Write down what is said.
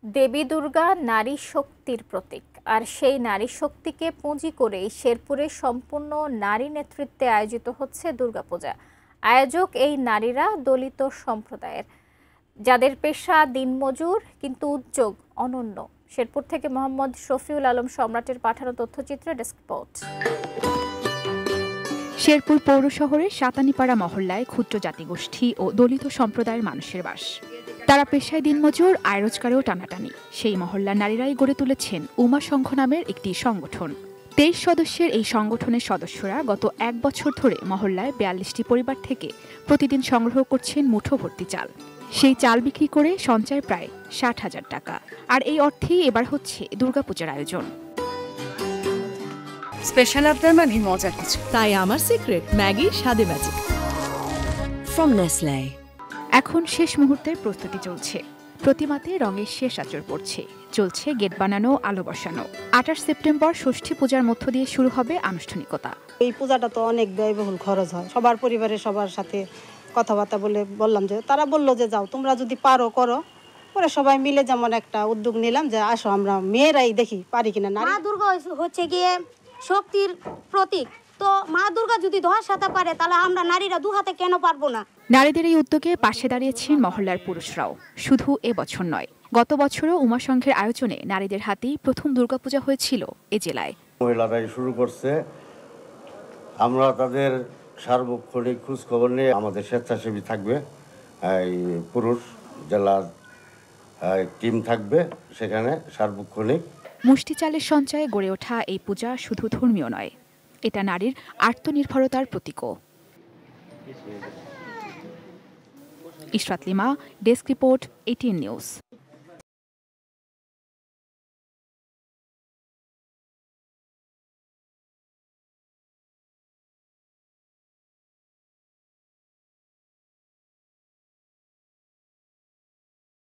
দেবী দুর্গা নারী শক্তির প্রতীক, আর সেই নারী শক্তিকে পুঁজি করেই শেরপুরে সম্পূর্ণ নারী নেতৃত্বে আয়োজিত হচ্ছে দুর্গাপূজা। আয়োজক এই নারীরা দলিত সম্প্রদায়ের, যাদের পেশা দিনমজুর কিন্তু উদ্যোগ অনন্য। শেরপুর থেকে মোহাম্মদ শফিউল আলম সম্রাটের পাঠানো তথ্যচিত্রে ডেস্ক রিপোর্ট। শেরপুর পৌর শহরের সাতানিপাড়া মহল্লায় ক্ষুদ্র জাতিগোষ্ঠী ও দলিত সম্প্রদায়ের মানুষের বাস। তারা পেশায় দিনমজুর, আয় রোজগারেও টানাটানি। সেই মহল্লার নারীরাই গড়ে তুলেছেন উমা সংঘ নামের একটি সংগঠন। 23 সদস্যের এই সংগঠনের সদস্যরা গত 1 বছর ধরে মহল্লায় 42টি পরিবার থেকে প্রতিদিন সংগ্রহ করছেন মুঠো ভর্তি চাল। সেই চাল বিক্রি করে সঞ্চয় প্রায় 60,000 টাকা। আর এই অর্থেই এবার হচ্ছে দুর্গাপূজার আয়োজন। স্পেশাল আবদার মানে মজার কিছু, তাই আমার সিক্রেট ম্যাগি স্বাদে ম্যাজিক ফ্রম নেসলে। এখন শেষ মুহূর্তের প্রস্তুতি চলছে। প্রতিমাতে রঙের শেষ আঁচড় পড়ছে, চলছে গেট বানানো, আলো বসানো। 28 সেপ্টেম্বর ষষ্ঠী পূজার মধ্য দিয়ে শুরু হবে আনুষ্ঠানিকতা। এই পূজাটা তো অনেক ব্যয়বহুল খরচ হয়, সবার পরিবারের সবার সাথে কথাবার্তা বললাম যে তারা বললো যে যাও তোমরা যদি পারো করো। পরে সবাই মিলে যেমন একটা উদ্যোগ নিলাম যে আসো আমরা মেয়েরাই দেখি পারি কিনা। মা দুর্গা হচ্ছে গিয়ে শক্তির প্রতীক, তো মা দুর্গা যদি 10 হাতে পারে তাহলে আমরা নারীরা 2 হাতে কেন পারবো না? নারীদের এই উদ্যোগে পাশে দাঁড়িয়েছেন মহল্লার পুরুষরাও। শুধু এবছর নয়, গত বছরও উমা সংঘের আয়োজনে নারীদের হাতেই প্রথম দুর্গাপূজা হয়েছিল এ জেলায়। মহিলারাই শুরু করছে, আমরা তাদের সার্বক্ষণিক খোঁজ খবর নিয়ে আমাদের স্বেচ্ছাসেবী থাকবে, এই পুরুষ জেলার টিম থাকবে সেখানে সার্বক্ষণিক। মুষ্টি চালের সঞ্চয়ে গড়ে ওঠা এই পূজা শুধু ধর্মীয় নয়, এটা নারীর আত্মনির্ভরতার প্রতীকও। Ishrat Lima, desk report, ATN news.